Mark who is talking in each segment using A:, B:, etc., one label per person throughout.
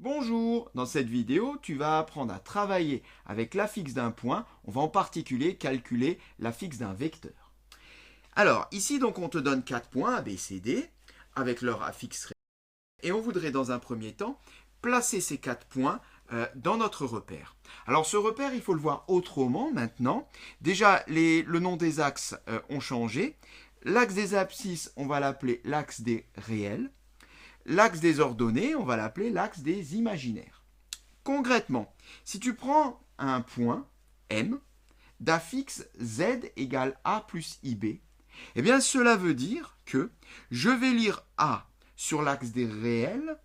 A: Bonjour, dans cette vidéo, tu vas apprendre à travailler avec l'affixe d'un point. On va en particulier calculer l'affixe d'un vecteur. Alors, ici, donc, on te donne 4 points A, B, C, D, avec leur affixe réel. Et on voudrait, dans un premier temps, placer ces 4 points dans notre repère. Alors, ce repère, il faut le voir autrement maintenant. Déjà, le nom des axes ont changé. L'axe des abscisses, on va l'appeler l'axe des réels. L'axe des ordonnées, on va l'appeler l'axe des imaginaires. Concrètement, si tu prends un point M d'affixe Z égale A plus IB, eh bien cela veut dire que je vais lire A sur l'axe des réels,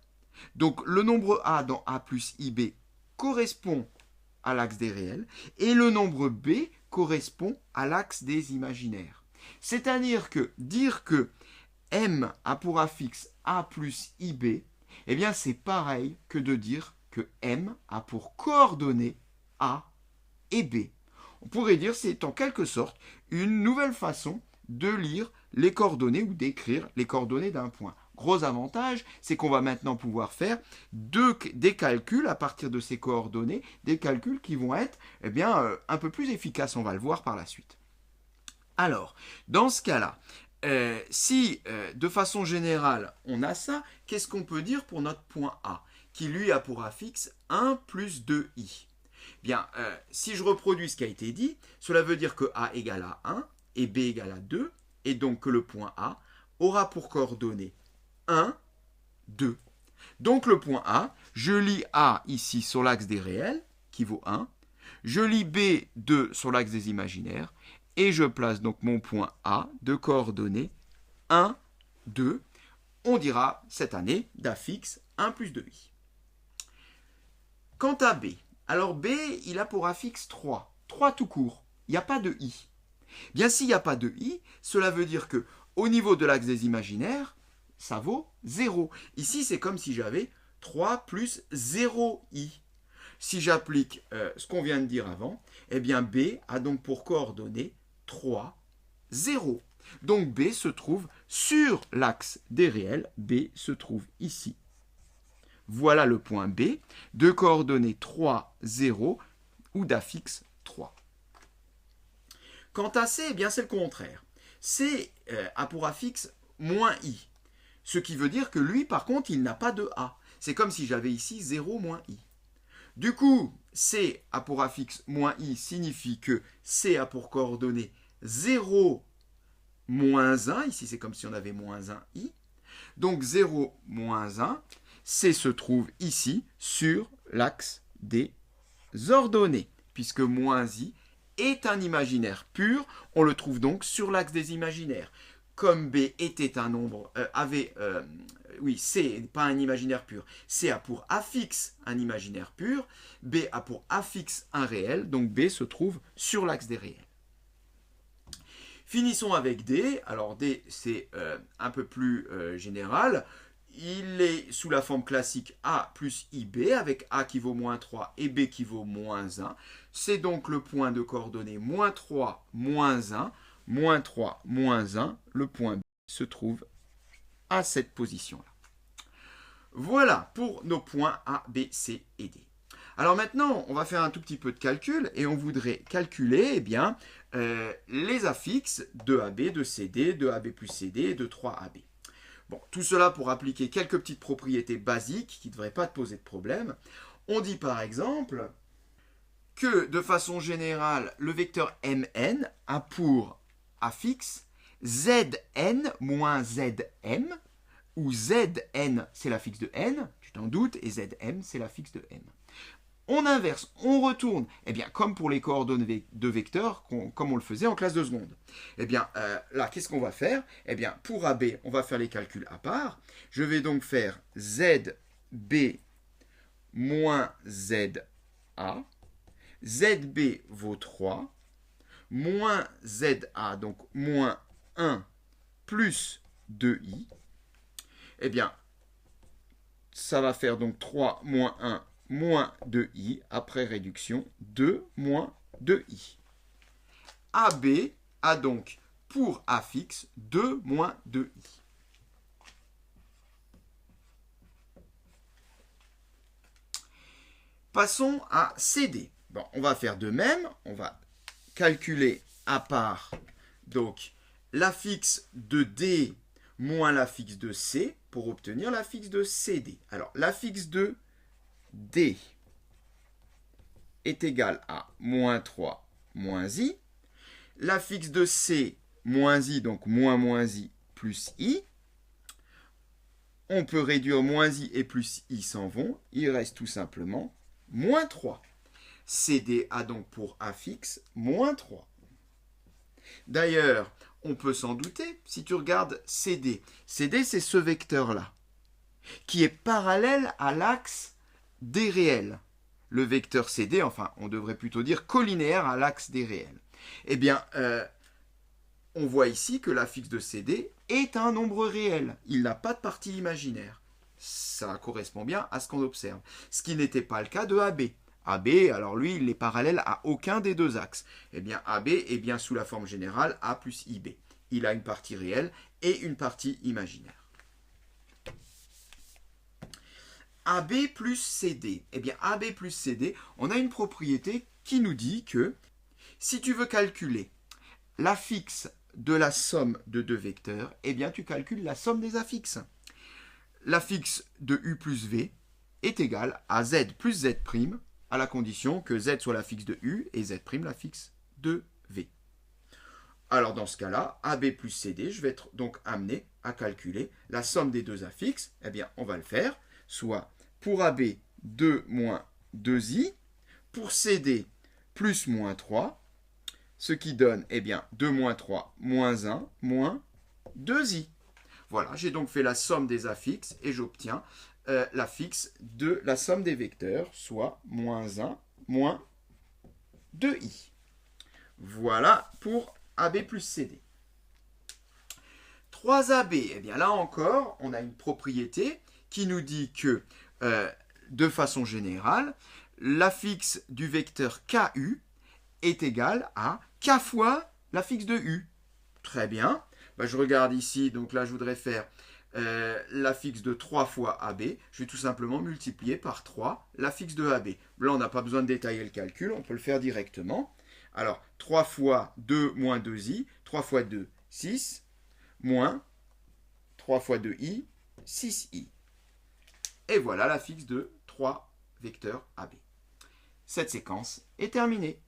A: donc le nombre A dans A plus IB correspond à l'axe des réels, et le nombre B correspond à l'axe des imaginaires. C'est-à-dire que dire que M a pour affixe A plus IB, eh bien c'est pareil que de dire que M a pour coordonnées A et B. On pourrait dire que c'est en quelque sorte une nouvelle façon de lire les coordonnées ou d'écrire les coordonnées d'un point. Gros avantage, c'est qu'on va maintenant pouvoir faire des calculs à partir de ces coordonnées, des calculs qui vont être un peu plus efficaces, on va le voir par la suite. Alors, dans ce cas-là, si de façon générale on a ça, qu'est-ce qu'on peut dire pour notre point A, qui lui a pour affixe 1 plus 2i? Bien, si je reproduis ce qui a été dit, cela veut dire que A égale à 1 et B égale à 2, et donc que le point A aura pour coordonnées 1, 2. Donc le point A, je lis A ici sur l'axe des réels, qui vaut 1, je lis B 2 sur l'axe des imaginaires, et je place donc mon point A de coordonnées 1, 2. On dira cette année d'affixe 1 plus 2i. Quant à B, alors B, il a pour affixe 3. 3 tout court. Il n'y a pas de i. Bien, s'il n'y a pas de i, cela veut dire que au niveau de l'axe des imaginaires, ça vaut 0. Ici, c'est comme si j'avais 3 plus 0i. Si j'applique ce qu'on vient de dire avant, eh bien B a donc pour coordonnées 3, 0. Donc B se trouve sur l'axe des réels. B se trouve ici. Voilà le point B de coordonnées 3, 0 ou d'affixe 3. Quant à C, eh bien c'est le contraire. C a pour affixe moins i. Ce qui veut dire que lui, par contre, il n'a pas de A. C'est comme si j'avais ici 0 moins i. Du coup, C a pour affixe moins i signifie que C a pour coordonnées 0 moins 1. Ici, c'est comme si on avait moins 1 i. Donc 0 moins 1, C se trouve ici sur l'axe des ordonnées, puisque moins i est un imaginaire pur, on le trouve donc sur l'axe des imaginaires. Comme B était un nombre, C n'est pas un imaginaire pur. C a pour affixe un imaginaire pur, B a pour affixe un réel, donc B se trouve sur l'axe des réels. Finissons avec D. Alors D, c'est un peu plus général. Il est sous la forme classique A plus IB, avec A qui vaut moins 3 et B qui vaut moins 1. C'est donc le point de coordonnées moins 3, moins 1, moins 3, moins 1. Le point B se trouve à cette position-là. Voilà pour nos points A, B, C et D. Alors maintenant, on va faire un tout petit peu de calcul et on voudrait calculer les affixes de AB, de CD, de AB plus CD et de 3AB. Bon, tout cela pour appliquer quelques petites propriétés basiques qui ne devraient pas te poser de problème. On dit par exemple que de façon générale, le vecteur Mn a pour affixe Zn moins Zm, où Zn c'est l'affixe de n, tu t'en doutes, et Zm c'est l'affixe de m. On inverse, on retourne, comme pour les coordonnées de vecteurs, comme on le faisait en classe de seconde. Là, qu'est-ce qu'on va faire? Pour AB, on va faire les calculs à part. Je vais donc faire ZB moins ZA. ZB vaut 3, moins ZA, donc moins 1 plus 2i. Ça va faire donc 3 moins 1 moins 2i, après réduction, 2 moins 2i. AB a donc pour affixe 2 moins 2i. Passons à CD. Bon, on va faire de même. On va calculer à part donc l'affixe de D moins l'affixe de C pour obtenir l'affixe de CD. Alors, l'affixe de D est égal à moins 3 moins I. L'affixe de C moins I, donc moins I plus I. On peut réduire moins I et plus I s'en vont. Il reste tout simplement moins 3. CD a donc pour affixe moins 3. D'ailleurs, on peut s'en douter, si tu regardes CD. CD, c'est ce vecteur-là, qui est parallèle à l'axe des réels. Le vecteur CD, enfin, on devrait plutôt dire collinéaire à l'axe des réels. Eh bien, on voit ici que l'affixe de CD est un nombre réel. Il n'a pas de partie imaginaire. Ça correspond bien à ce qu'on observe. Ce qui n'était pas le cas de AB. AB, alors lui, il est parallèle à aucun des deux axes. Eh bien, AB est bien sous la forme générale A plus IB. Il a une partie réelle et une partie imaginaire. AB plus CD. Eh bien, AB plus CD, on a une propriété qui nous dit que si tu veux calculer l'affixe de la somme de deux vecteurs, eh bien, tu calcules la somme des affixes. L'affixe de U plus V est égal à Z plus Z', à la condition que Z soit l'affixe de U et Z' l'affixe de V. Alors dans ce cas-là, AB plus CD, je vais être donc amené à calculer la somme des deux affixes. Eh bien, on va le faire, soit pour AB, 2 moins 2i, pour CD, plus moins 3, ce qui donne, eh bien, 2 moins 3 moins 1 moins 2i. Voilà, j'ai donc fait la somme des affixes et j'obtiens l'affixe de la somme des vecteurs, soit moins 1 moins 2i. Voilà pour AB plus CD. 3AB, eh bien là encore, on a une propriété qui nous dit que, de façon générale, l'affixe du vecteur KU est égal à K fois l'affixe de U. Très bien. Ben, je regarde ici, donc là je voudrais faire l'affixe de 3 fois AB. Je vais tout simplement multiplier par 3 l'affixe de AB. Là, on n'a pas besoin de détailler le calcul, on peut le faire directement. Alors, 3 fois 2 moins 2i, 3 fois 2, 6, moins 3 fois 2i, 6i. Et voilà l'affixe de 3 vecteurs AB. Cette séquence est terminée.